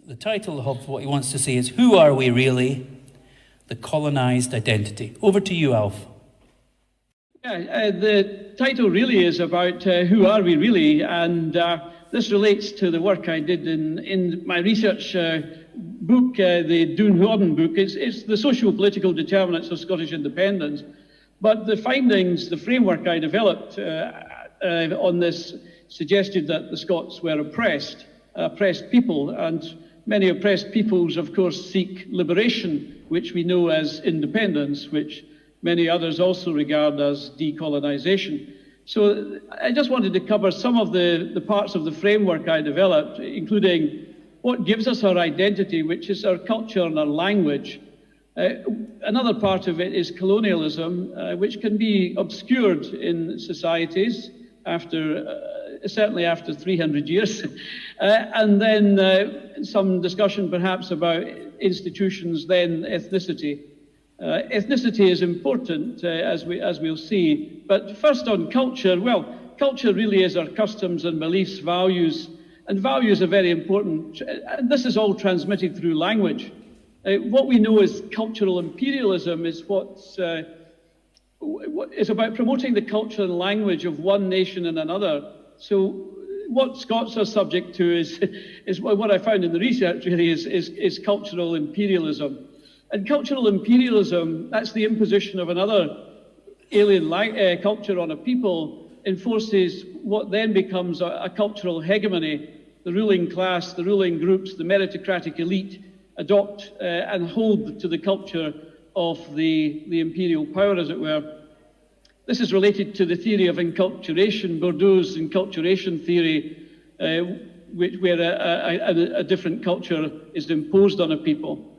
The title of what he wants to say is, Who Are We Really? The Colonised Identity. Over to you, Alf. Yeah, the title really is about who are we really, and this relates to the work I did in my research book, the Doun-Hauden book. It's the social-political determinants of Scottish independence, but the findings, the framework I developed on this suggested that the Scots were oppressed people, and many oppressed peoples, of course, seek liberation, which we know as independence, which many others also regard as decolonization. So I just wanted to cover some of the parts of the framework I developed, including what gives us our identity, which is our culture and our language. Another part of it is colonialism, which can be obscured in societies certainly after 300 years. And then some discussion perhaps about institutions, then ethnicity. Ethnicity is important, as we'll see. But first on culture, well, culture really is our customs and beliefs, values, and values are very important. And this is all transmitted through language. What we know as cultural imperialism is it's about promoting the culture and language of one nation and another. So what Scots are subject to is what I found in the research really is cultural imperialism. And cultural imperialism, that's the imposition of another alien culture on a people, enforces what then becomes a cultural hegemony. The ruling class, the ruling groups, the meritocratic elite adopt and hold to the culture of the imperial power, as it were. This is related to the theory of enculturation, Bourdieu's enculturation theory, where a different culture is imposed on a people.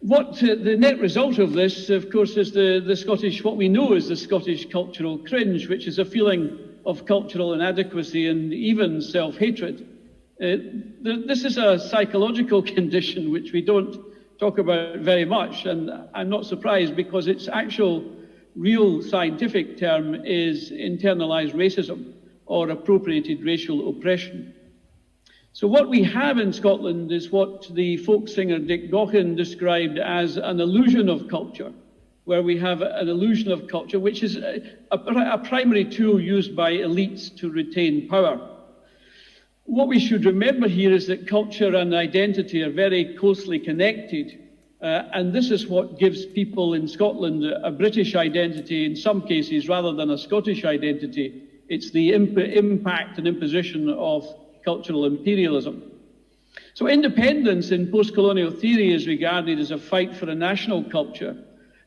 What the net result of this, of course, is the Scottish, what we know is the Scottish cultural cringe, which is a feeling of cultural inadequacy and even self-hatred. This is a psychological condition which we don't talk about very much, and I'm not surprised because its actual real scientific term is internalized racism or appropriated racial oppression. So what we have in Scotland is what the folk singer Doun-Hauden described as an illusion of culture, where we have an illusion of culture, which is a primary tool used by elites to retain power. What we should remember here is that culture and identity are very closely connected, and this is what gives people in Scotland a British identity in some cases rather than a Scottish identity. It's the impact and imposition of cultural imperialism. So independence in post-colonial theory is regarded as a fight for a national culture.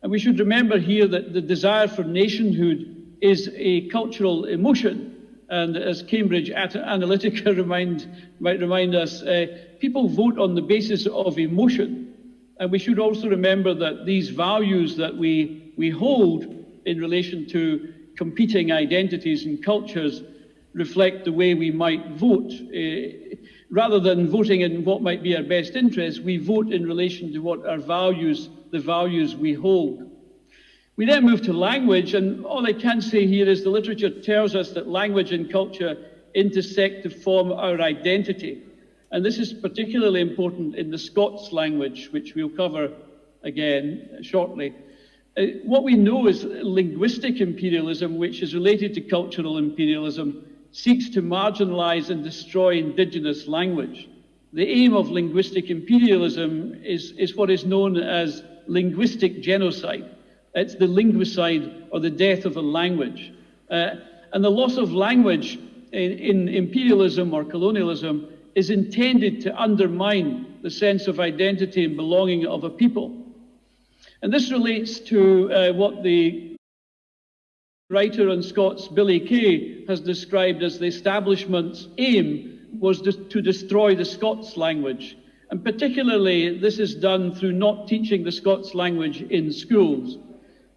And we should remember here that the desire for nationhood is a cultural emotion. And as Cambridge Analytica might remind us, people vote on the basis of emotion. And we should also remember that these values that we hold in relation to competing identities and cultures reflect the way we might vote. Rather than voting in what might be our best interest, we vote in relation to what our values, the values we hold. We then move to language, and all I can say here is the literature tells us that language and culture intersect to form our identity. And this is particularly important in the Scots language, which we'll cover again shortly. What we know is linguistic imperialism, which is related to cultural imperialism, seeks to marginalize and destroy indigenous language. The aim of linguistic imperialism is what is known as linguistic genocide. It's the linguicide or the death of a language. And the loss of language in imperialism or colonialism is intended to undermine the sense of identity and belonging of a people. And this relates to what the writer on Scots, Billy Kay, has described as the establishment's aim was to destroy the Scots language. And particularly, this is done through not teaching the Scots language in schools.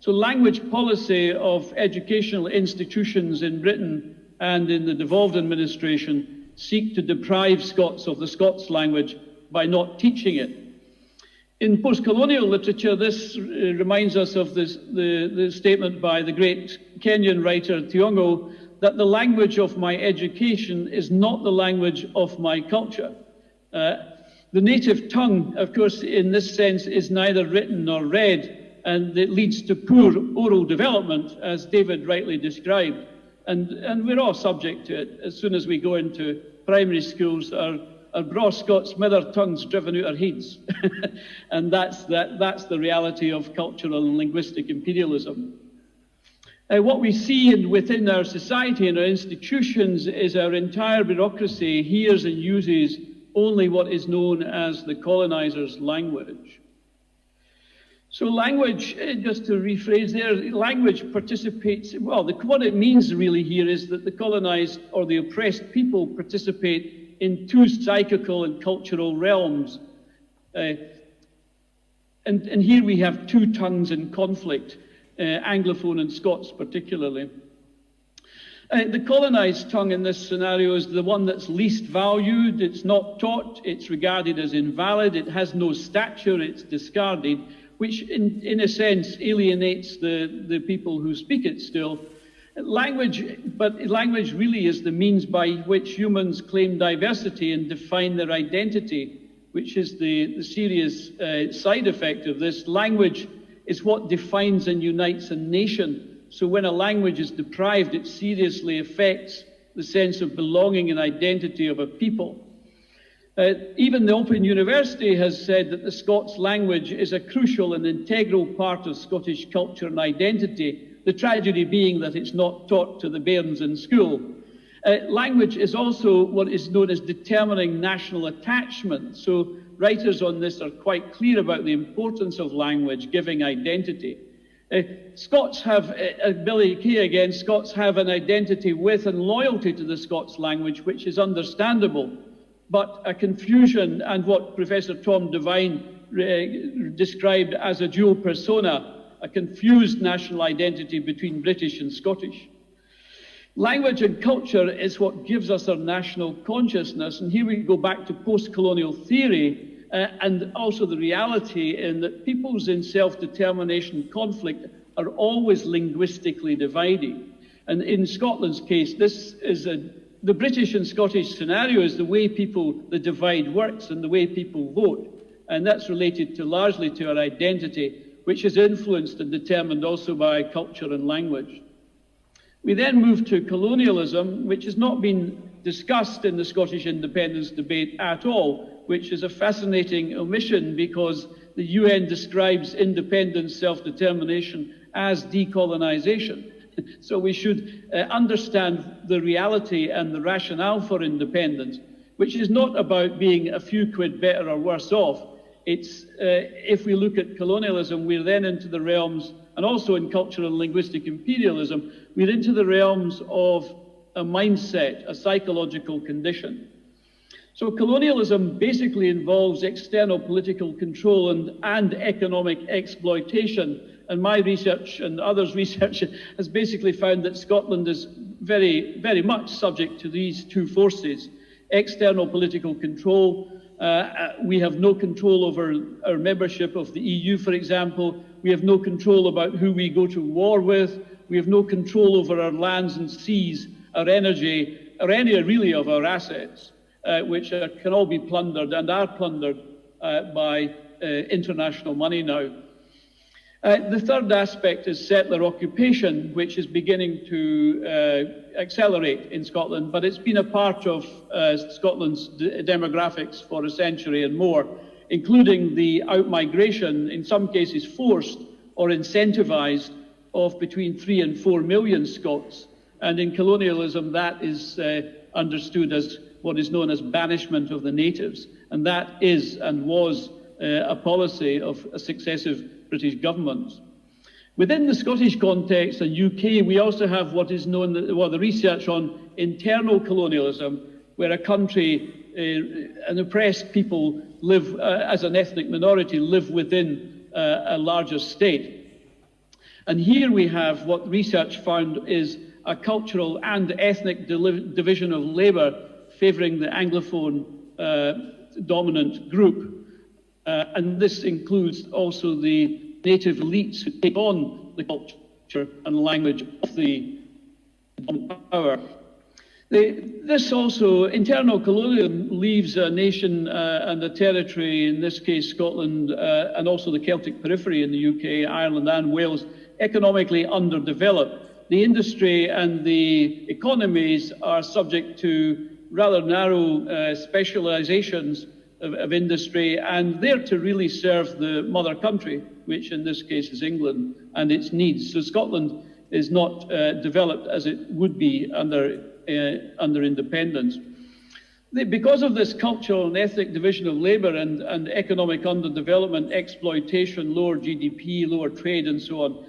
So language policy of educational institutions in Britain and in the devolved administration seek to deprive Scots of the Scots language by not teaching it. In post-colonial literature, this reminds us of the statement by the great Kenyan writer Thiongo that the language of my education is not the language of my culture. The native tongue, of course, in this sense, is neither written nor read, and it leads to poor oral development, as David rightly described. And we're all subject to it. As soon as we go into primary schools, our braw Scots mither tongues driven out our heads. And that's the reality of cultural and linguistic imperialism. What we see within our society and our institutions is our entire bureaucracy hears and uses only what is known as the colonizer's language. So language, just to rephrase there, language participates, well, what it means really here is that the colonized or the oppressed people participate in two psychical and cultural realms. And here we have two tongues in conflict, Anglophone and Scots particularly. The colonized tongue in this scenario is the one that's least valued. It's not taught, it's regarded as invalid, it has no stature, it's discarded, which in a sense alienates the people who speak it still. But language really is the means by which humans claim diversity and define their identity, which is the serious side effect of this. Language is what defines and unites a nation. So when a language is deprived, it seriously affects the sense of belonging and identity of a people. Even the Open University has said that the Scots language is a crucial and integral part of Scottish culture and identity, the tragedy being that it's not taught to the bairns in school. Language is also what is known as determining national attachment. So writers on this are quite clear about the importance of language giving identity. Scots have, Billy Kay again, Scots have an identity with and loyalty to the Scots language, which is understandable, but a confusion and what Professor Tom Devine described as a dual persona, a confused national identity between British and Scottish. Language and culture is what gives us our national consciousness, and here we go back to post-colonial theory, and also the reality in that peoples in self-determination conflict are always linguistically divided. And in Scotland's case, this is the British and Scottish scenario is the way the divide works and the way people vote. And that's related largely to our identity, which is influenced and determined also by culture and language. We then move to colonialism, which has not been discussed in the Scottish independence debate at all, which is a fascinating omission because the UN describes independence, self-determination as decolonization. So we should understand the reality and the rationale for independence, which is not about being a few quid better or worse off. It's, if we look at colonialism, we're then into the realms, and also in cultural and linguistic imperialism, we're into the realms of a mindset, a psychological condition. So colonialism basically involves external political control and economic exploitation. And my research and others' research has basically found that Scotland is very, very much subject to these two forces. External political control. We have no control over our membership of the EU, for example. We have no control about who we go to war with. We have no control over our lands and seas, our energy, or any really of our assets. Which can all be plundered and are plundered by international money now. The third aspect is settler occupation, which is beginning to accelerate in Scotland, but it's been a part of Scotland's demographics for a century and more, including the outmigration, in some cases forced or incentivized, of between 3 and 4 million Scots. And in colonialism, that is understood as what is known as banishment of the natives. And that is and was a policy of successive British governments. Within the Scottish context and UK, we also have what is known, the research on internal colonialism, where a country, an oppressed people live as an ethnic minority, live within a larger state. And here we have what research found is a cultural and ethnic division of labour favouring the Anglophone dominant group. And this includes also the native elites who take on the culture and language of the power. This also, internal colonialism leaves a nation and a territory, in this case Scotland, and also the Celtic periphery in the UK, Ireland and Wales, economically underdeveloped. The industry and the economies are subject to rather narrow specializations of industry, and they're to really serve the mother country, which in this case is England, and its needs. So Scotland is not developed as it would be under independence. Because of this cultural and ethnic division of labour and economic underdevelopment, exploitation, lower GDP, lower trade and so on,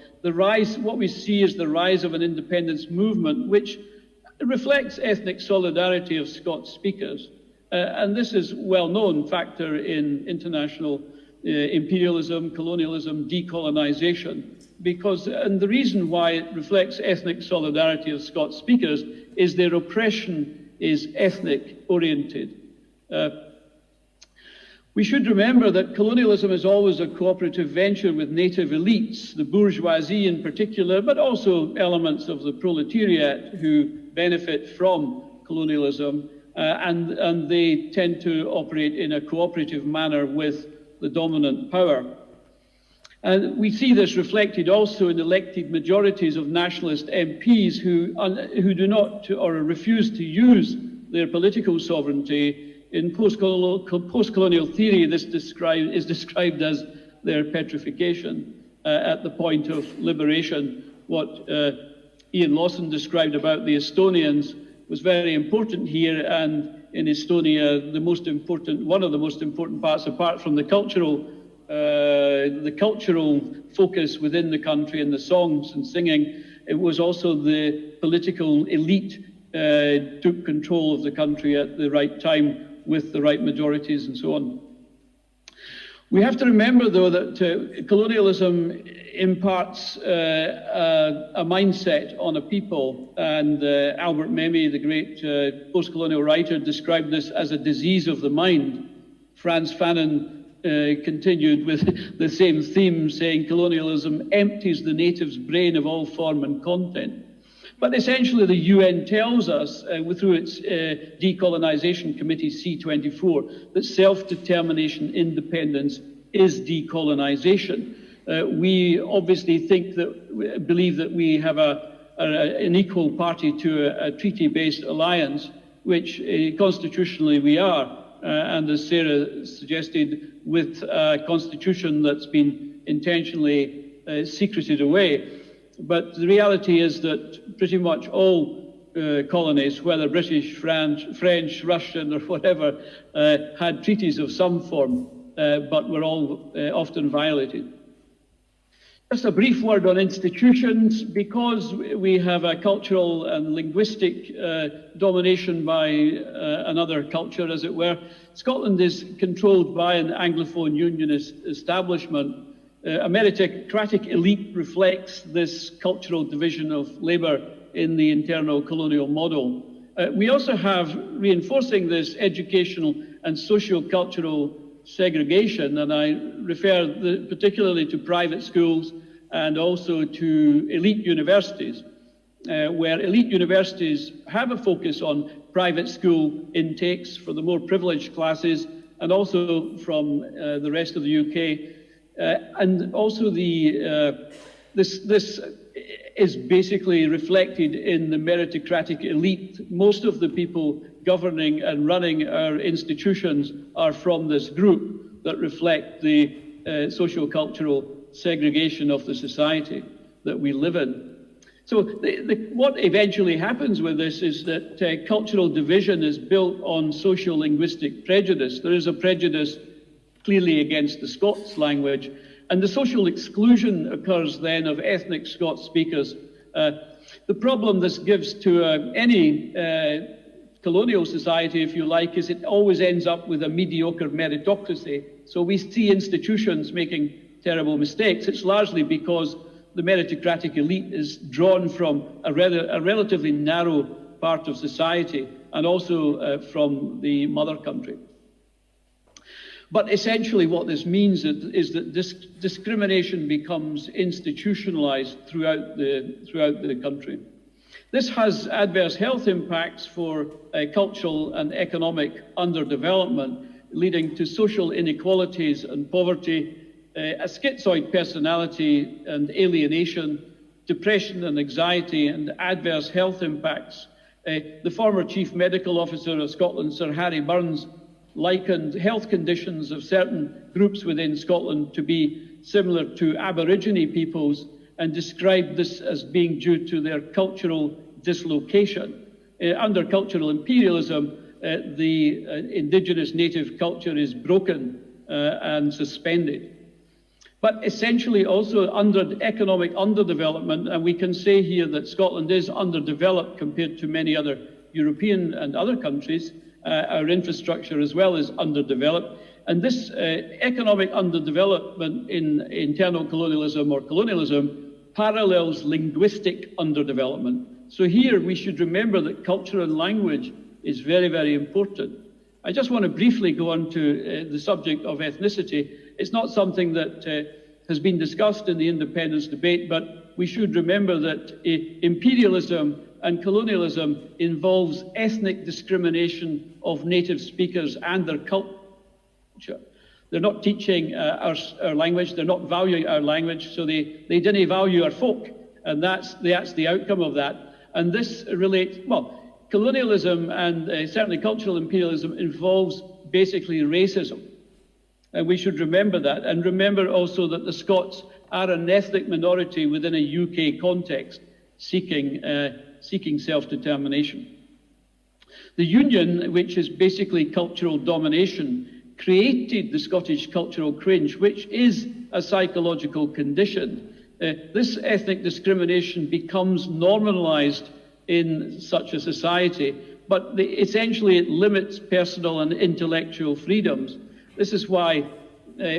what we see is the rise of an independence movement which reflects ethnic solidarity of Scots speakers. And this is a well-known factor in international imperialism, colonialism, decolonization. And the reason why it reflects ethnic solidarity of Scots speakers is their oppression is ethnic oriented. We should remember that colonialism is always a cooperative venture with native elites, the bourgeoisie in particular, but also elements of the proletariat who benefit from colonialism, and they tend to operate in a cooperative manner with the dominant power. And we see this reflected also in elected majorities of nationalist MPs who do not or refuse to use their political sovereignty. In post-colonial theory, this is described as their petrification at the point of liberation. What Ian Lawson described about the Estonians was very important here, and in Estonia, one of the most important parts, apart from the cultural focus within the country and the songs and singing, it was also the political elite took control of the country at the right time with the right majorities and so on. We have to remember, though, that colonialism imparts a mindset on a people, and Albert Memmi, the great post-colonial writer, described this as a disease of the mind. Frantz Fanon continued with the same theme, saying colonialism empties the native's brain of all form and content. But essentially the UN tells us, through its Decolonization Committee C24, that self-determination independence is decolonization. We obviously believe that we have an equal party to a treaty-based alliance, which constitutionally we are, and as Sarah suggested, with a constitution that's been intentionally secreted away. But the reality is that pretty much all colonies, whether British, French, Russian, or whatever, had treaties of some form, but were all often violated. Just a brief word on institutions. Because we have a cultural and linguistic domination by another culture, as it were, Scotland is controlled by an Anglophone unionist establishment. A meritocratic elite reflects this cultural division of labour in the internal colonial model. We also have, reinforcing this, educational and socio-cultural segregation, and I refer particularly to private schools and also to elite universities, where elite universities have a focus on private school intakes for the more privileged classes and also from the rest of the UK. And also this is basically reflected in the meritocratic elite. Most of the people governing and running our institutions are from this group that reflect the socio-cultural segregation of the society that we live in. So what eventually happens with this is that cultural division is built on social-linguistic prejudice. There is a prejudice clearly against the Scots language, and the social exclusion occurs then of ethnic Scots speakers. The problem this gives to any colonial society, if you like, is it always ends up with a mediocre meritocracy. So we see institutions making terrible mistakes. It's largely because the meritocratic elite is drawn from a relatively narrow part of society and also from the mother country. But essentially what this means is that discrimination becomes institutionalized throughout the country. This has adverse health impacts for cultural and economic underdevelopment, leading to social inequalities and poverty, a schizoid personality and alienation, depression and anxiety, and adverse health impacts. The former Chief Medical Officer of Scotland, Sir Harry Burns, likened health conditions of certain groups within Scotland to be similar to Aborigine peoples, and described this as being due to their cultural dislocation. Under cultural imperialism, the indigenous native culture is broken and suspended. But essentially also under economic underdevelopment, and we can say here that Scotland is underdeveloped compared to many other European and other countries. Our infrastructure as well is underdeveloped. And this economic underdevelopment in internal colonialism or colonialism parallels linguistic underdevelopment. So here we should remember that culture and language is very, very important. I just want to briefly go on to the subject of ethnicity. It's not something that has been discussed in the independence debate, but we should remember that imperialism and colonialism involves ethnic discrimination of native speakers and their culture. They're not teaching our language, they're not valuing our language, so they didn't value our folk, and that's the outcome of that. And this relates, well, colonialism and certainly cultural imperialism involves basically racism. And we should remember that, and remember also that the Scots are an ethnic minority within a UK context, seeking self-determination. The Union, which is basically cultural domination, created the Scottish cultural cringe, which is a psychological condition. This ethnic discrimination becomes normalised in such a society, but essentially it limits personal and intellectual freedoms. This is why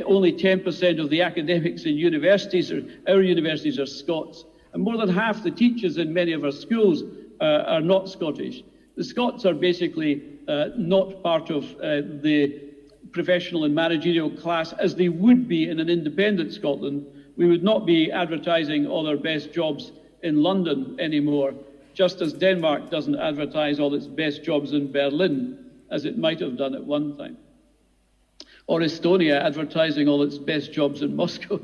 only 10% of the academics in universities, our universities, are Scots. And more than half the teachers in many of our schools are not Scottish. The Scots are basically not part of the professional and managerial class as they would be in an independent Scotland. We would not be advertising all our best jobs in London anymore, just as Denmark doesn't advertise all its best jobs in Berlin, as it might have done at one time. Or Estonia advertising all its best jobs in Moscow.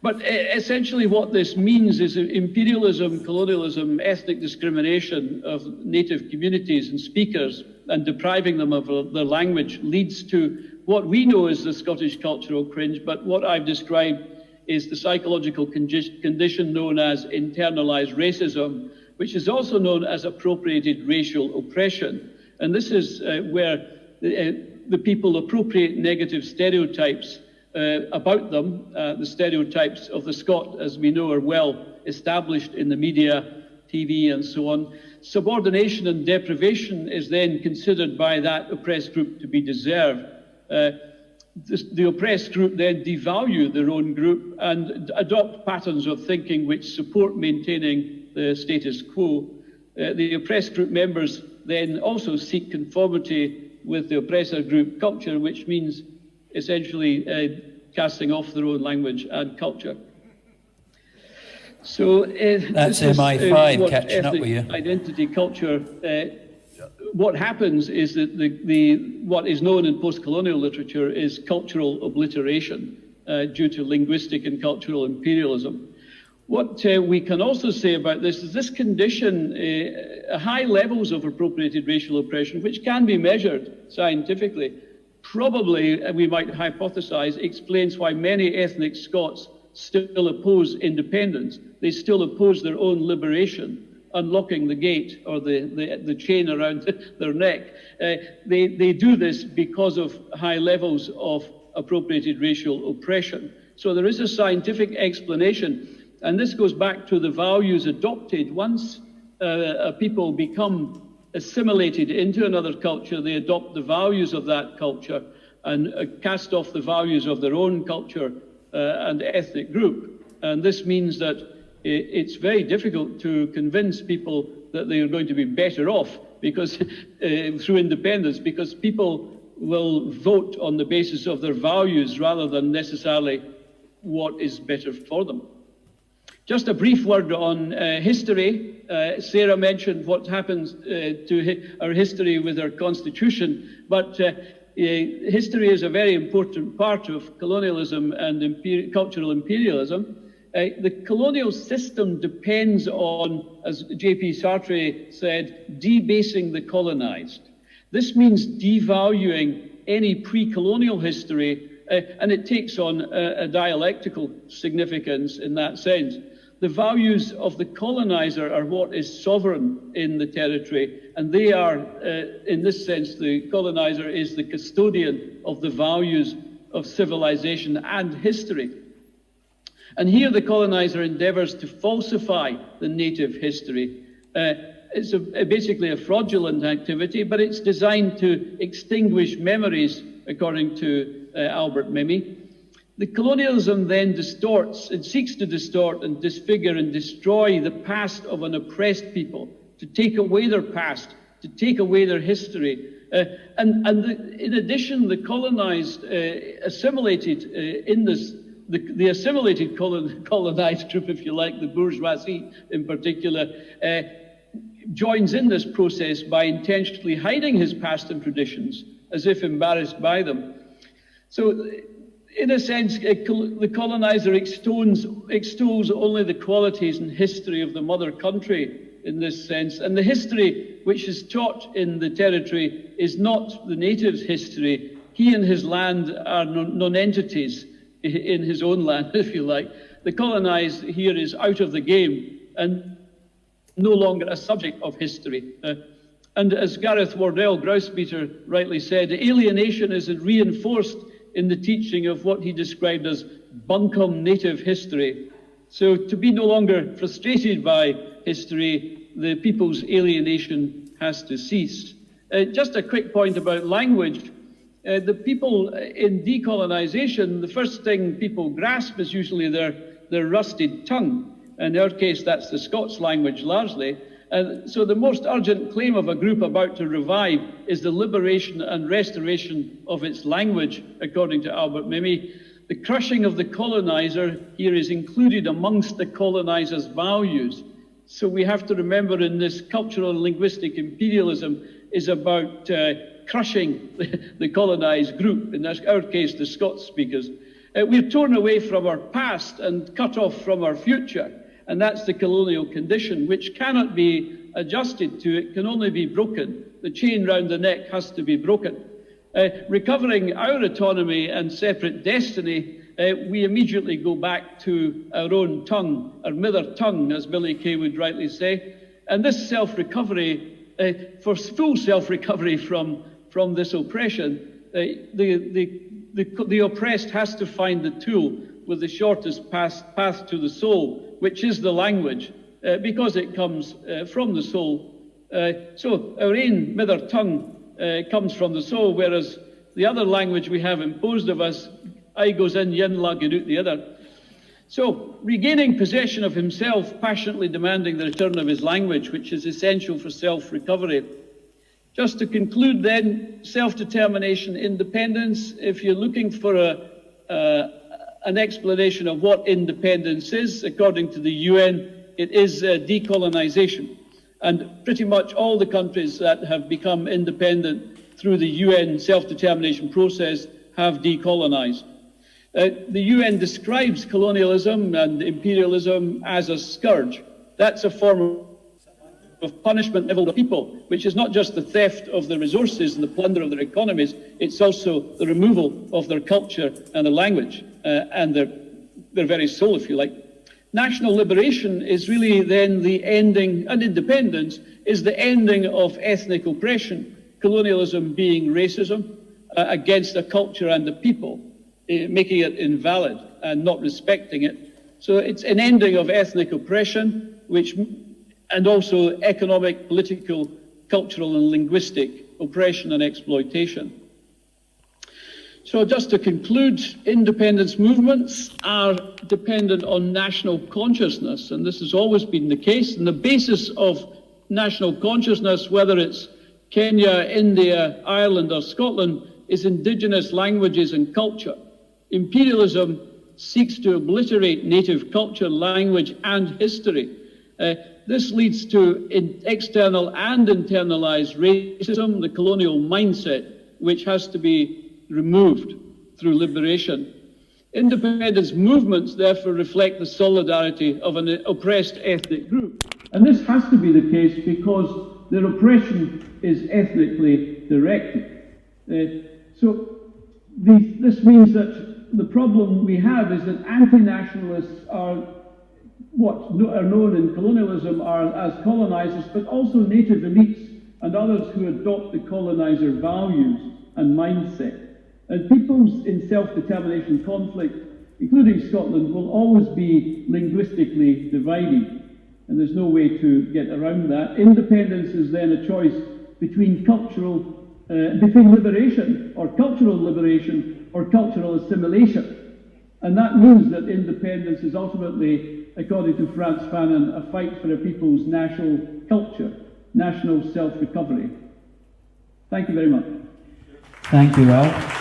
But essentially what this means is imperialism, colonialism, ethnic discrimination of native communities and speakers and depriving them of their language leads to what we know as the Scottish cultural cringe, but what I've described is the psychological condition known as internalised racism, which is also known as appropriated racial oppression. And this is where the people appropriate negative stereotypes about them. The stereotypes of the Scot, as we know, are well established in the media, TV, and so on. Subordination and deprivation is then considered by that oppressed group to be deserved. The oppressed group then devalue their own group and adopt patterns of thinking which support maintaining the status quo. The oppressed group members then also seek conformity with the oppressor group culture, which means essentially casting off their own language and culture. So that's MI5 catching up with you. Identity culture. What happens is that what is known in post-colonial literature is cultural obliteration due to linguistic and cultural imperialism. What we can also say about this is this condition, high levels of appropriated racial oppression, which can be measured scientifically, probably, we might hypothesize, explains why many ethnic Scots still oppose independence. They still oppose their own liberation, unlocking the gate or the chain around their neck. They do this because of high levels of appropriated racial oppression. So there is a scientific explanation. And this goes back to the values adopted. Once a people become assimilated into another culture, they adopt the values of that culture and cast off the values of their own culture and ethnic group. And this means that it's very difficult to convince people that they are going to be better off because through independence, because people will vote on the basis of their values rather than necessarily what is better for them. Just a brief word on history. Sarah mentioned what happens to our history with our constitution, but history is a very important part of colonialism and cultural imperialism. The colonial system depends on, as J.P. Sartre said, debasing the colonized. This means devaluing any pre-colonial history, and it takes on a dialectical significance in that sense. The values of the colonizer are what is sovereign in the territory, and they are, in this sense, the colonizer is the custodian of the values of civilization and history. And here the colonizer endeavors to falsify the native history. It's basically a fraudulent activity, but it's designed to extinguish memories, according to Albert Memmi. The colonialism then distorts, it seeks to distort and disfigure and destroy the past of an oppressed people, to take away their past, to take away their history. In addition, the colonized, assimilated in this, the assimilated colonized group, if you like, the bourgeoisie in particular, joins in this process by intentionally hiding his past and traditions, as if embarrassed by them. So, in a sense, the colonizer extols only the qualities and history of the mother country in this sense, and the history which is taught in the territory is not the native's history. He and his land are non-entities in his own land, if you like. The colonized here is out of the game and no longer a subject of history. And as Gareth Wardell, Grousebeater, rightly said, alienation is reinforced in the teaching of what he described as bunkum native history. So to be no longer frustrated by history, the people's alienation has to cease. Just a quick point about language. The people in decolonization, the first thing people grasp is usually their rusted tongue. In our case, that's the Scots language largely. So the most urgent claim of a group about to revive is the liberation and restoration of its language, according to Albert Memmi. The crushing of the colonizer here is included amongst the colonizer's values. So we have to remember in this cultural and linguistic imperialism is about crushing the colonized group, in our case, the Scots speakers. We're torn away from our past and cut off from our future. And that's the colonial condition, which cannot be adjusted to. It can only be broken. The chain round the neck has to be broken. Recovering our autonomy and separate destiny, we immediately go back to our own tongue, our mother tongue, as Billy Kay would rightly say. And this self-recovery, for full self-recovery from this oppression, the oppressed has to find the tool with the shortest path to the soul, which is the language, because it comes from the soul. So our own mother tongue comes from the soul, whereas the other language we have imposed of us, I goes in, yin lagging out the other. So regaining possession of himself, passionately demanding the return of his language, which is essential for self-recovery. Just to conclude then, self-determination, independence, if you're looking for an explanation of what independence is, according to the UN, it is decolonization. And pretty much all the countries that have become independent through the UN self-determination process have decolonized. The UN describes colonialism and imperialism as a scourge. That's a form of punishment leveled at people, which is not just the theft of the resources and the plunder of their economies, it's also the removal of their culture and their language and their very soul, if you like. National liberation is really then the ending, and independence is the ending of ethnic oppression, colonialism being racism against a culture and a people, making it invalid and not respecting it. So it's an ending of ethnic oppression, and also economic, political, cultural and linguistic oppression and exploitation. So just to conclude, independence movements are dependent on national consciousness, and this has always been the case. And the basis of national consciousness, whether it's Kenya, India, Ireland or Scotland, is indigenous languages and culture. Imperialism seeks to obliterate native culture, language, and history. This leads to external and internalized racism, the colonial mindset, which has to be removed through liberation. Independence movements therefore reflect the solidarity of an oppressed ethnic group. And this has to be the case because their oppression is ethnically directed. This means that the problem we have is that anti-nationalists are what are known in colonialism as colonizers, but also native elites and others who adopt the colonizer values and mindset. And peoples in self-determination conflict, including Scotland, will always be linguistically divided, and there's no way to get around that. Independence is then a choice between liberation or cultural assimilation. And that means that independence is ultimately, according to Frantz Fanon, a fight for a people's national culture, national self-recovery. Thank you very much. Thank you, Ralph.